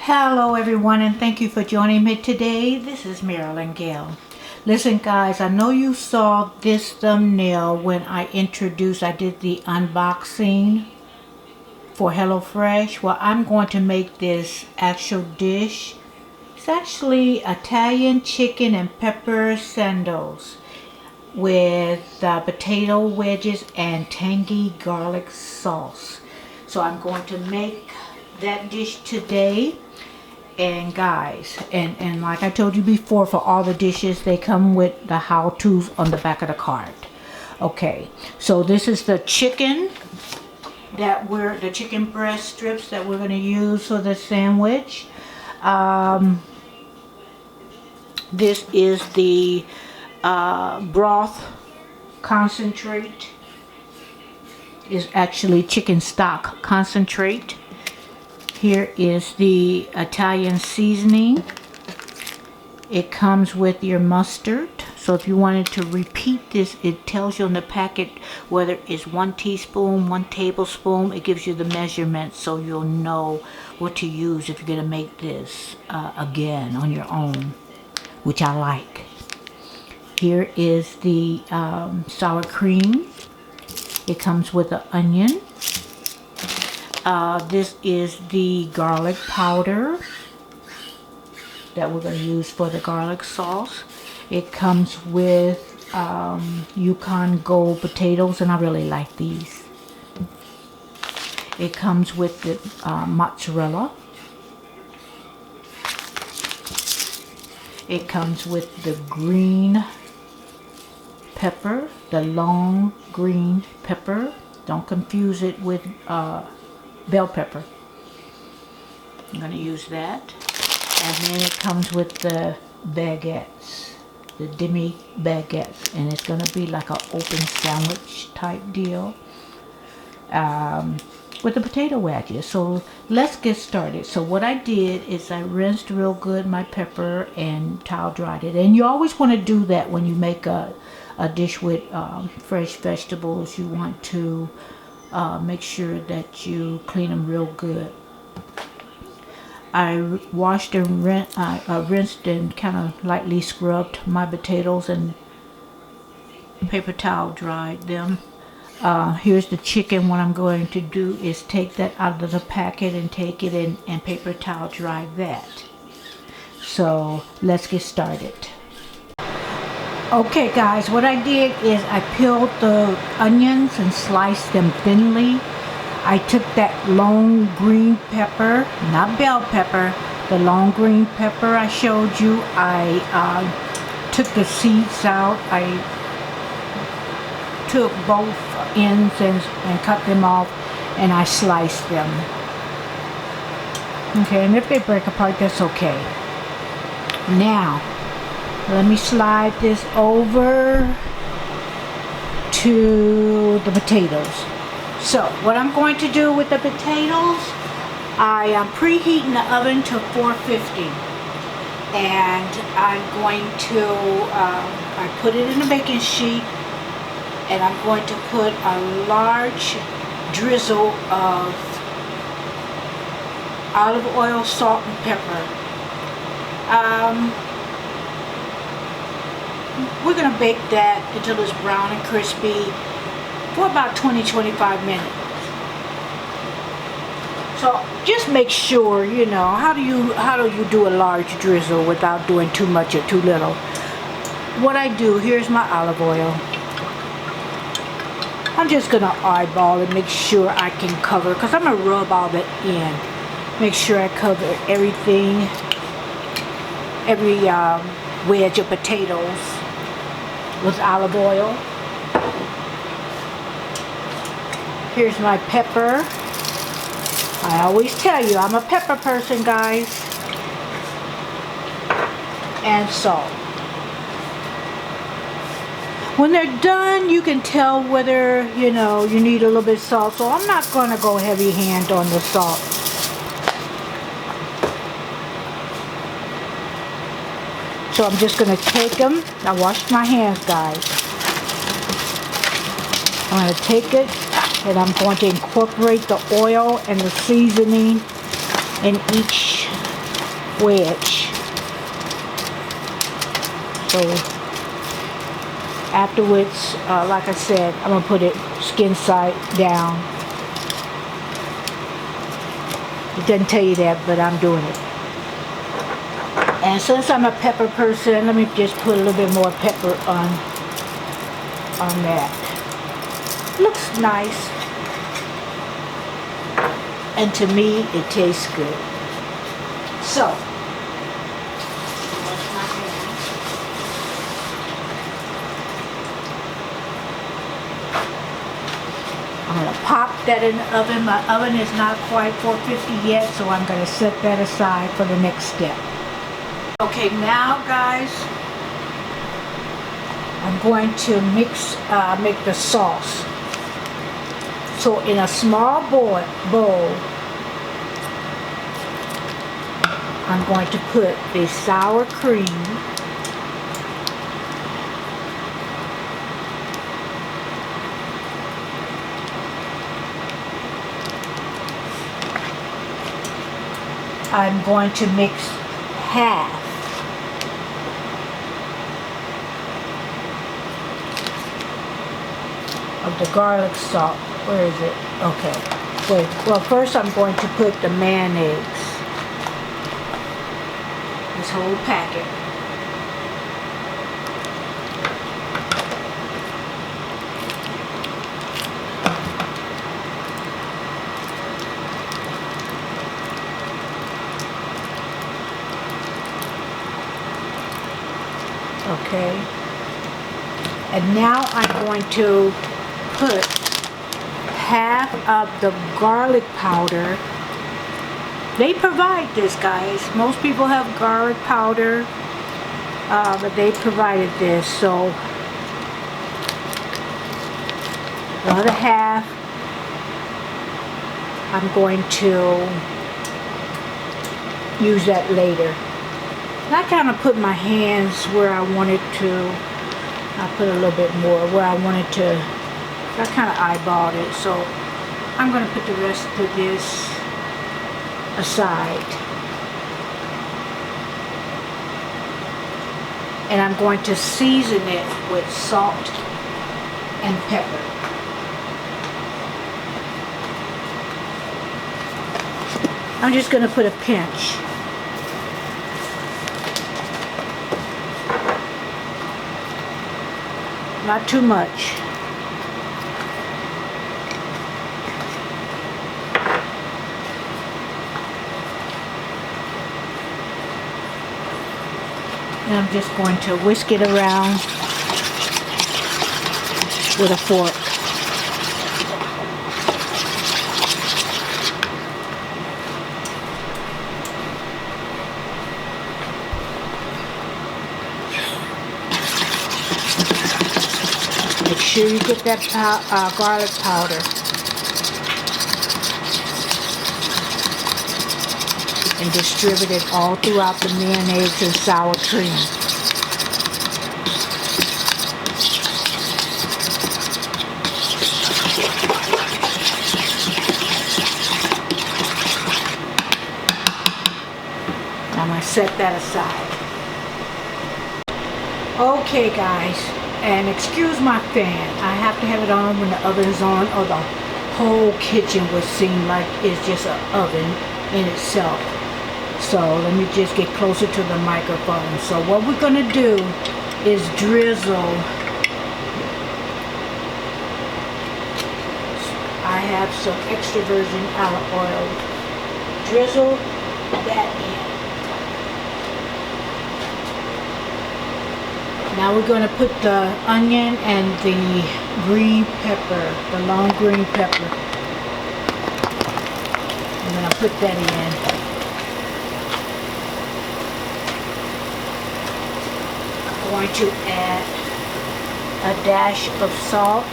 Hello everyone, and thank you for joining me today. This is Marilyn Gail. Listen guys, I know you saw this thumbnail when I did the unboxing for HelloFresh. Well, I'm going to make this actual dish. It's actually Italian chicken and pepper SANDOS with potato wedges and tangy garlic sauce. So I'm going to make that dish today. And guys, and like I told you before, for all the dishes, they come with the how-tos on the back of the card. Okay, so this is the chicken the chicken breast strips that we're going to use for the sandwich. This is the broth concentrate. Is actually chicken stock concentrate. Here is the Italian seasoning. It comes with your mustard. So if you wanted to repeat this, it tells you on the packet whether it's 1 teaspoon, 1 tablespoon. It gives you the measurements so you'll know what to use if you're going to make this again on your own, which I like. Here is the sour cream. It comes with an onion. This is the garlic powder that we're going to use for the garlic sauce. It comes with Yukon Gold potatoes, and I really like these. It comes with the mozzarella. It comes with the green pepper, the long green pepper. Don't confuse it with bell pepper. I'm going to use that. And then it comes with the baguettes, the demi baguettes, and it's going to be like an open sandwich type deal with the potato wedges. So let's get started. So what I did is I rinsed real good my pepper and towel dried it, and you always want to do that when you make a dish with fresh vegetables. You want to make sure that you clean them real good. I washed and rinsed and kind of lightly scrubbed my potatoes and paper towel dried them. Here's the chicken. What I'm going to do is take that out of the packet and take it in and paper towel dry that. So let's get started. Okay guys, what I did is I peeled the onions and sliced them thinly. I took that long green pepper, not bell pepper, the long green pepper I showed you. I took the seeds out. I took both ends and cut them off, and I sliced them. Okay, and if they break apart, that's okay. Now, let me slide this over to the potatoes. So what I'm going to do with the potatoes, I am preheating the oven to 450, and I'm going to I put it in a baking sheet, and I'm going to put a large drizzle of olive oil, salt, and pepper. We're going to bake that until it's brown and crispy for about 20-25 minutes. So just make sure, you know, how do you do a large drizzle without doing too much or too little. What I do, here's my olive oil. I'm just going to eyeball and make sure I can cover, because I'm going to rub all that in. Make sure I cover everything, every wedge of potatoes with olive oil. Here's my pepper. I always tell you, I'm a pepper person, guys. And salt. When they're done, you can tell whether, you know, you need a little bit of salt. So I'm not going to go heavy hand on the salt. So I'm just going to take them. I washed my hands, guys. I'm going to take it, and I'm going to incorporate the oil and the seasoning in each wedge. So afterwards, like I said, I'm going to put it skin side down. It doesn't tell you that, but I'm doing it. And since I'm a pepper person, let me just put a little bit more pepper on that. Looks nice. And to me, it tastes good. So, I'm going to pop that in the oven. My oven is not quite 450 yet, so I'm going to set that aside for the next step. Okay, now guys, I'm going to make the sauce. So in a small bowl, I'm going to put the sour cream, I'm going to mix half of the garlic salt. Where is it? Okay. Wait. Well, first I'm going to put the mayonnaise. This whole packet. Okay. And now I'm going to put half of the garlic powder. They provide this, guys. Most people have garlic powder, but they provided this. So the other half, I'm going to use that later. And I kind of put my hands where I wanted to. I put a little bit more where I wanted to. I kind of eyeballed it, so I'm going to put the rest of this aside. And I'm going to season it with salt and pepper. I'm just going to put a pinch. Not too much. And I'm just going to whisk it around with a fork. Make sure you get that garlic powder. And distribute it all throughout the mayonnaise and sour cream. I'm going to set that aside. Okay guys, and excuse my fan. I have to have it on when the oven is on, or the whole kitchen would seem like it's just an oven in itself. So let me just get closer to the microphone. So what we're going to do is drizzle. I have some extra virgin olive oil. Drizzle that in. Now we're going to put the onion and the green pepper, the long green pepper. I'm going to put that in. Going to add a dash of salt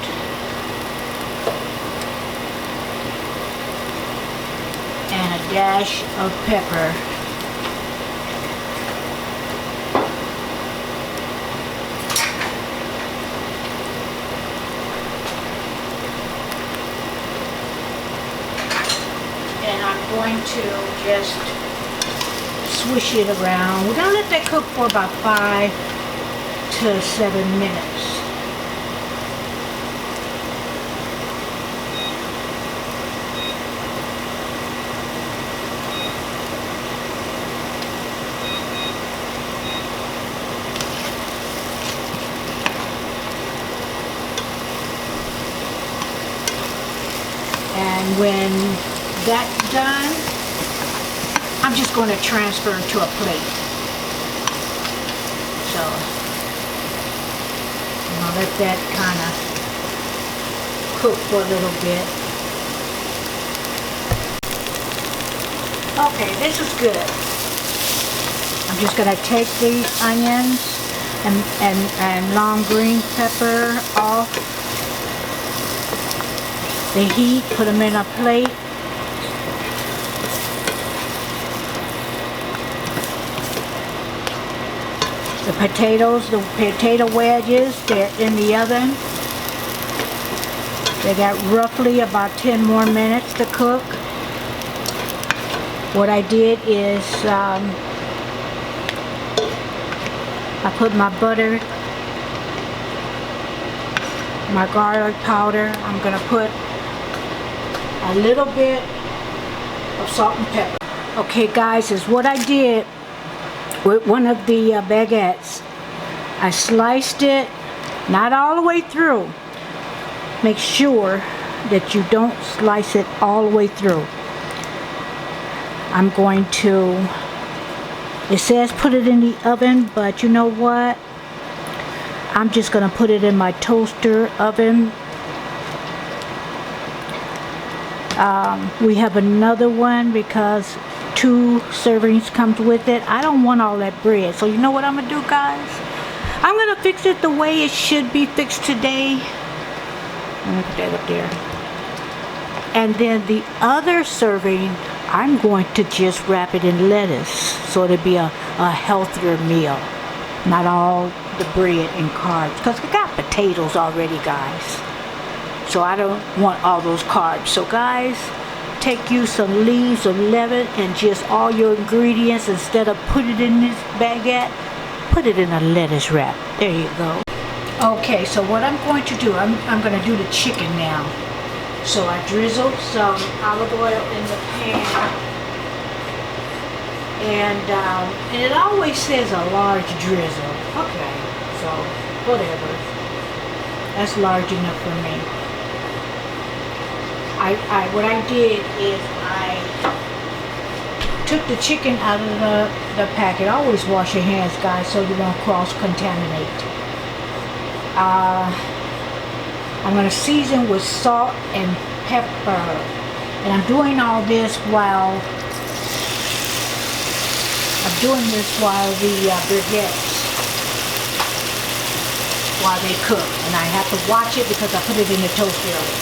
and a dash of pepper. And I'm going to just swish it around. We're gonna let that cook for about 5 to 7 minutes. And when that's done, I'm just going to transfer it to a plate. So, I'm going to let that kind of cook for a little bit. Okay, this is good. I'm just going to take the onions and long green pepper off the heat, put them in a plate. The potato wedges, they're in the oven. They got roughly about 10 more minutes to cook. What I did is I put my butter, my garlic powder. I'm going to put a little bit of salt and pepper. Okay guys, is what I did with one of the baguettes. I sliced it, not all the way through. Make sure that you don't slice it all the way through. I'm going to, it says put it in the oven, but you know what? I'm just going to put it in my toaster oven. We have another one because 2 servings comes with it. I don't want all that bread. So you know what I'm going to do, guys? I'm going to fix it the way it should be fixed today. Let me put that up there. And then the other serving, I'm going to just wrap it in lettuce. So it'll be a healthier meal. Not all the bread and carbs. Because we got potatoes already, guys. So I don't want all those carbs. So guys, take you some leaves of lemon and just all your ingredients. Instead of put it in this baguette, put it in a lettuce wrap. There you go. Okay, so what I'm going to do, I'm going to do the chicken now. So I drizzled some olive oil in the pan. And it always says a large drizzle. Okay, so whatever. That's large enough for me. What I did is I took the chicken out of the packet. Always wash your hands, guys, so you won't cross-contaminate. I'm going to season with salt and pepper. And I'm doing all this while the baguettes, while they cook. And I have to watch it because I put it in the toaster oven.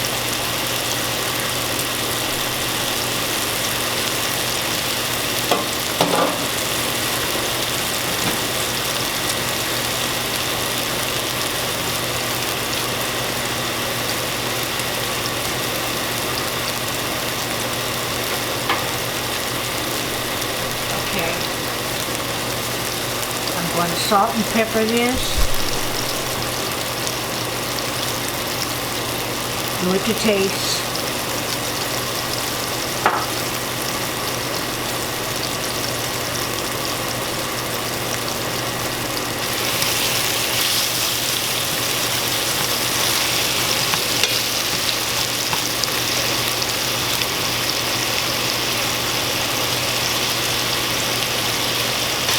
I'm going to salt and pepper this. Do it to taste.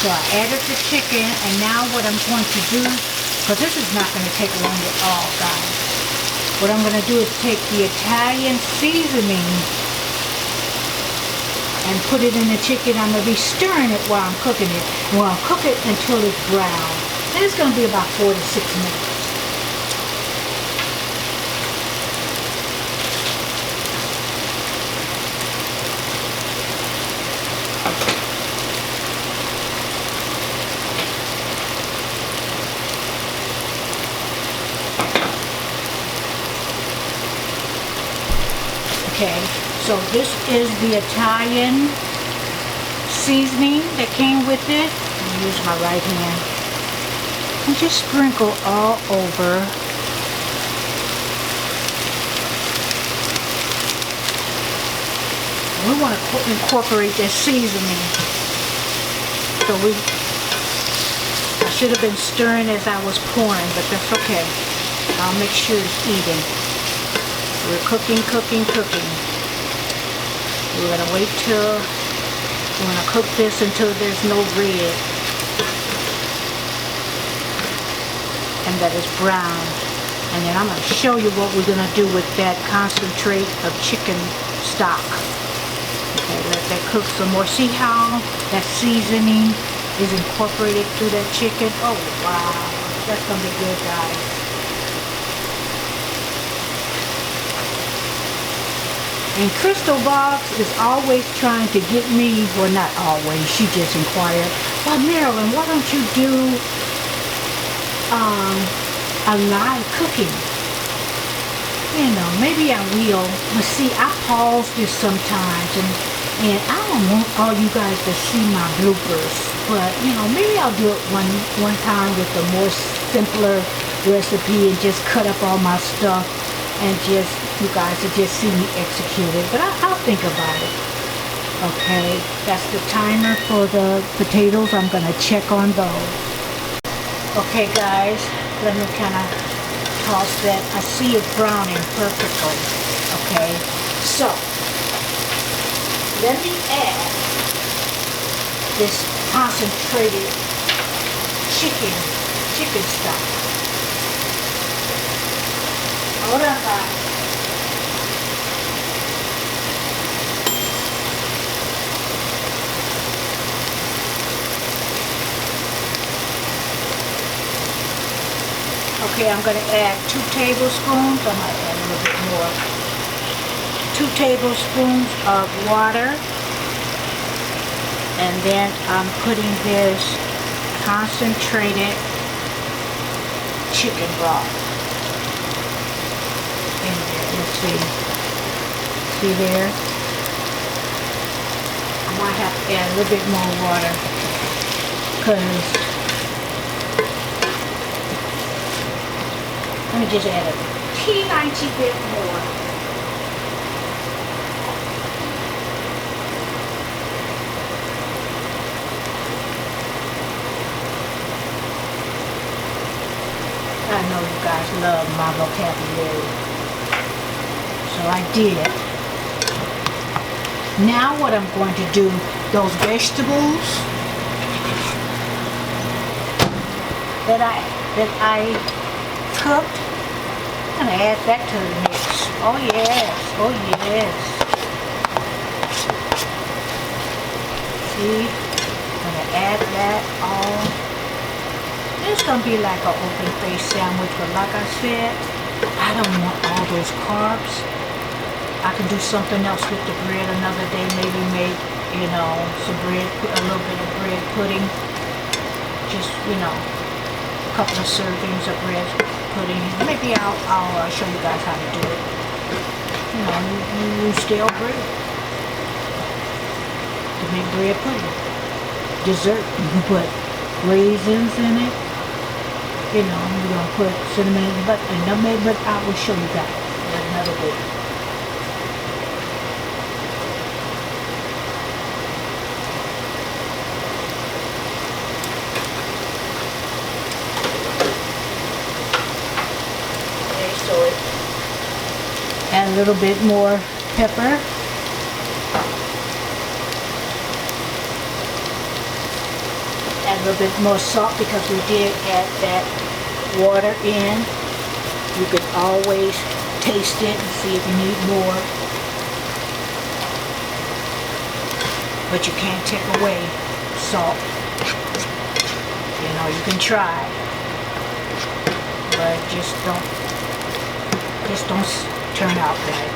So I added the chicken, and now what I'm going to do, because this is not going to take long at all, guys. What I'm going to do is take the Italian seasoning and put it in the chicken. I'm going to be stirring it while I'm cooking it. And I'll cook it until it's brown. And it's going to be about 4 to 6 minutes. Okay, so this is the Italian seasoning that came with it. I'm gonna use my right hand and just sprinkle all over. We want to incorporate this seasoning. So I should have been stirring as I was pouring, but that's okay. I'll make sure it's even. We're cooking. We're going to wait till, we're going to cook this until there's no red. And that is brown. And then I'm going to show you what we're going to do with that concentrate of chicken stock. Okay, let that cook some more. See how that seasoning is incorporated through that chicken? Oh wow, that's going to be good, guys. And Crystal Box is always trying to get me, well not always, she just inquired, well Marilyn, why don't you do a live cooking? You know, maybe I will, but see, I pause this sometimes, and I don't want all you guys to see my bloopers, but you know, maybe I'll do it one time with a more simpler recipe and just cut up all my stuff and just, you guys to just see me execute it, but I'll think about it. Okay, that's the timer for the potatoes. I'm gonna check on those. Okay guys, let me kind of toss that. I see it browning perfectly. Okay, so let me add this concentrated chicken stock. Hold on, guys. Okay, I'm going to add 2 tablespoons. I might add a little bit more. 2 tablespoons of water. And then I'm putting this concentrated chicken broth in there. Let's see. See there? I might have to add a little bit more water because let me just add a teeny bit more. I know you guys love my vocabulary, so I did. Now what I'm going to do, those vegetables that I cooked, I'm going to add that to the mix. Oh yes, oh yes. See, I'm going to add that all. It's going to be like an open face sandwich, but like I said, I don't want all those carbs. I can do something else with the bread another day, maybe make, you know, some bread, a little bit of bread pudding. Just, you know, a couple of servings of bread pudding. Maybe I'll show you guys how to do it. You know, you use stale bread to make bread pudding. Dessert, you can put raisins in it. You know, you're going to put cinnamon and nutmeg, but I will show you guys another way. Okay, so add a little bit more pepper. Add a little bit more salt because we did add that water in. You could always taste it and see if you need more. But you can't take away salt. You know, you can try. But just don't turn out right.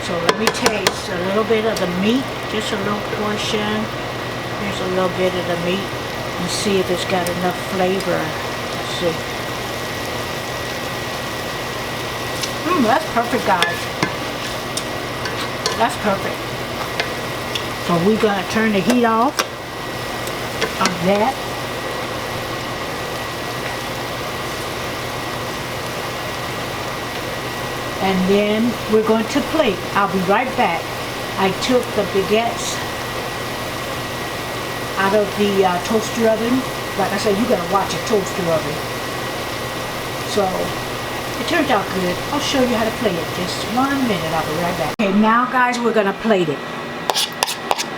So let me taste a little bit of the meat, just a little portion. Here's a little bit of the meat and see if it's got enough flavor. Let's see. That's perfect, guys. That's perfect. So we're gonna turn the heat off on that. And then we're going to plate. I'll be right back. I took the baguettes out of the toaster oven. Like I said, you gotta watch a toaster oven. So it turned out good. I'll show you how to plate it. Just 1 minute. I'll be right back. Okay, now guys, we're gonna plate it.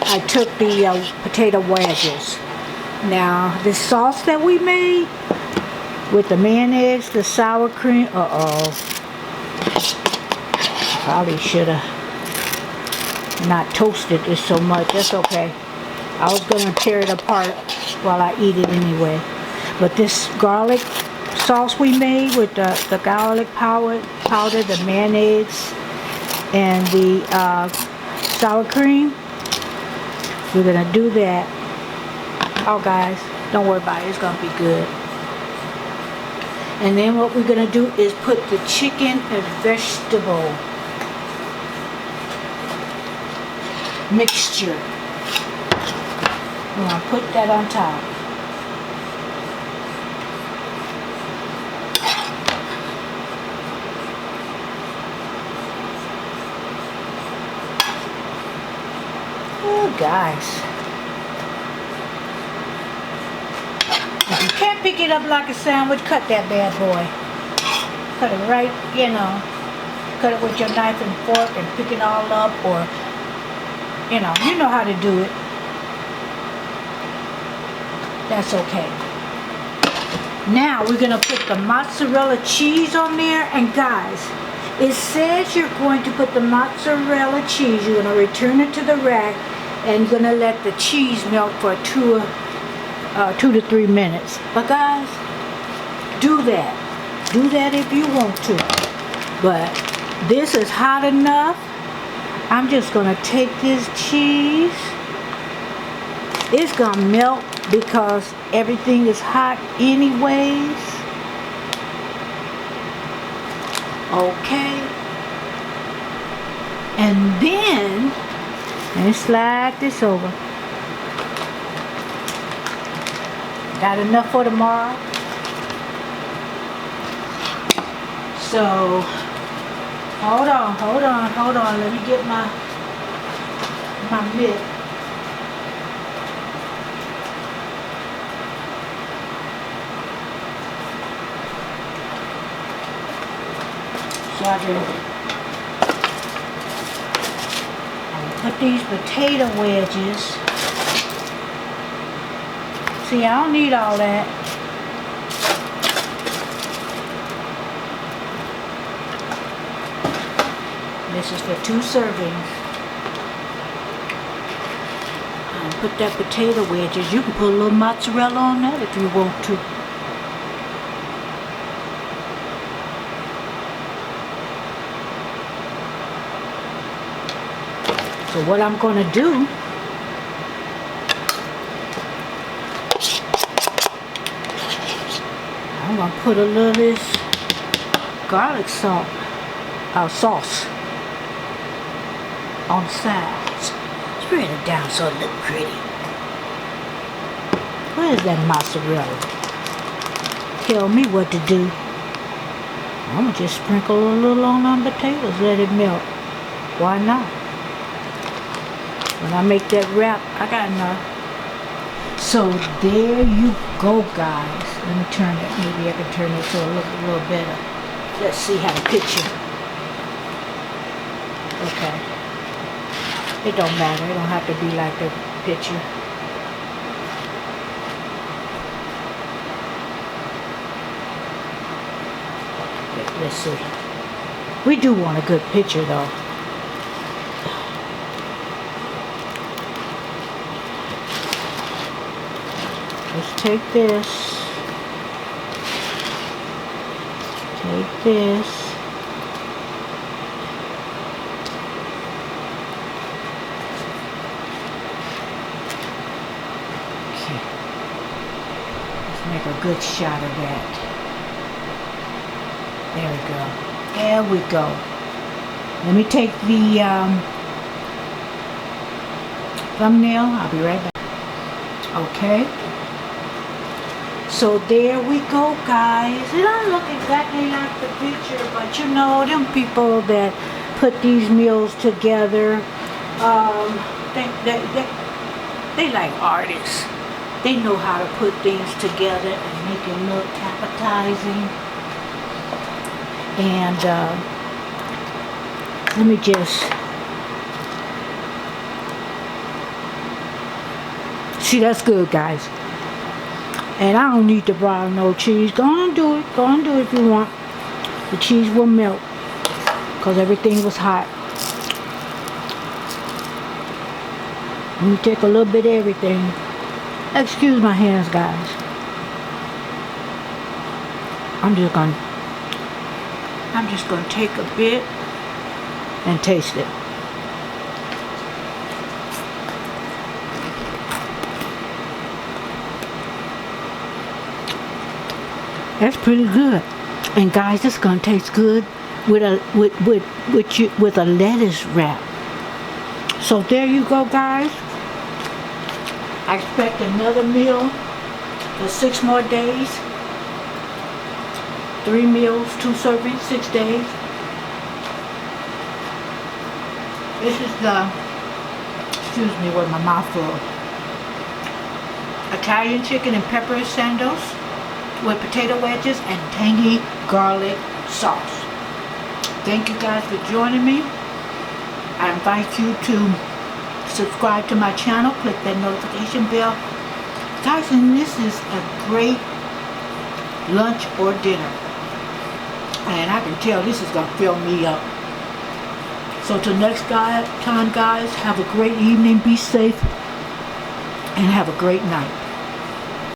I took the potato wedges. Now the sauce that we made with the mayonnaise, the sour cream. Probably should have not toasted this so much. That's okay. I was gonna tear it apart while I eat it anyway. But this garlic sauce we made with the garlic powder, the mayonnaise, and the sour cream, we're gonna do that. Oh guys, don't worry about it. It's gonna be good. And then what we're gonna do is put the chicken and vegetable mixture. We're gonna put that on top. Oh guys, if you can't pick it up like a sandwich, cut that bad boy. Cut it right, you know, cut it with your knife and fork and pick it all up, or you know how to do it. That's okay. Now we're gonna put the mozzarella cheese on there, and guys, it says you're going to put the mozzarella cheese, you're gonna return it to the rack, and you're gonna let the cheese melt for 2 to 3 minutes. But guys, do that if you want to. But this is hot enough. I'm just gonna take this cheese. It's gonna melt because everything is hot anyways. Okay. And then, let me slide this over. Got enough for tomorrow. So, hold on. Let me get my mitt. So I put these potato wedges. See, I don't need all that. This is for 2 servings. And put that potato wedges. You can put a little mozzarella on that if you want to. So what I'm going to do, I'm going to put a little of this garlic sauce on the sides. Spread it down so it looks pretty. Where's that mozzarella? Tell me what to do. I'm going to just sprinkle a little on them potatoes, let it melt. Why not? When I make that wrap, I got enough. So there you go, guys. Let me turn it. Maybe I can turn it so it looks a little better. Let's see how to picture. Okay. It don't matter. It don't have to be like the picture. Let's see. We do want a good picture though. Let's take this. Take this. Okay. Let's make a good shot of that. There we go. There we go. Let me take the thumbnail. I'll be right back. Okay. So there we go, guys. It don't look exactly like the picture, but you know, them people that put these meals together, they like artists. They know how to put things together and make it look appetizing. And let me just see. That's good, guys. And I don't need to borrow no cheese. Go on and do it. Go on and do it if you want. The cheese will melt because everything was hot. Let me take a little bit of everything. Excuse my hands, guys. I'm just gonna take a bit and taste it. That's pretty good. And guys, it's gonna taste good with a lettuce wrap. So there you go, guys. I expect another meal for 6 more days. 3 meals, 2 servings, 6 days. This is the, excuse me, with my mouth full, Italian chicken and pepper SANDOS with potato wedges and tangy garlic sauce. Thank you guys for joining me. I invite you to subscribe to my channel, click that notification bell. Guys, and this is a great lunch or dinner. And I can tell this is going to fill me up. So till next time, guys, have a great evening, be safe, and have a great night.